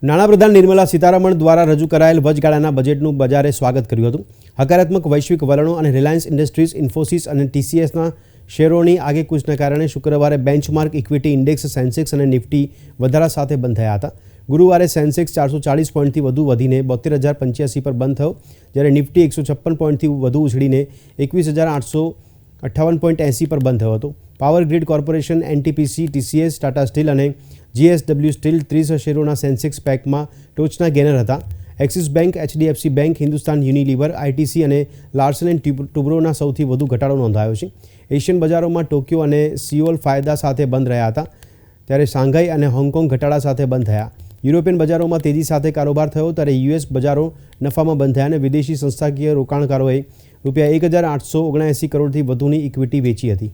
નાણાપ્રધાન નિર્મલા સીતારમણ દ્વારા રજૂ કરાયેલ વચગાળાના બજેટનું બજારે સ્વાગત કર્યું હતું. હકારાત્મક વૈશ્વિક વલણો અને રિલાયન્સ ઇન્ડસ્ટ્રીઝ, ઇન્ફોસિસ અને TCSના શેરોની આગેકૂચને કારણે શુક્રવારે બેન્ચમાર્ક ઇક્વિટી ઇન્ડેક્સ સેન્સેક્સ અને નિફ્ટી વધારા સાથે બંધ થયા હતા. ગુરુવારે સેન્સેક્સ 440 પોઈન્ટથી વધુ વધીને 72,085 પર બંધ થયો, જ્યારે નિફ્ટી 156 પોઈન્ટથી વધુ ઉછળીને 21,858.80 પર બંધ થયો હતો. Power grid corporation, NTPC, TCS, Tata steel અને GSW સ્ટીલ 30 શેરોના સેન્સેક્સ પેકમાં ટોચના ગેનર હતા. Axis bank, HDFC bank, Hindustan Unilever, ITC અને લાર્સન એન્ડ ટુબ્રોના સૌથી વધુ ઘટાડો નોંધાયો છે. એશિયન બજારોમાં ટોક્યો અને સિયોલ ફાયદા સાથે બંધ રહ્યા હતા, ત્યારે શાંઘાઈ અને હોંગકોંગ ઘટાડા સાથે બંધ થયા. યુરોપિયન બજારોમાં તેજી સાથે કારોબાર થયો, ત્યારે US બજારો નફામાં બંધ થયા અને વિદેશી સંસ્થાકીય રોકાણકારોએ ₹1,879 કરોડથી વધુની ઇક્વિટી વેચી હતી.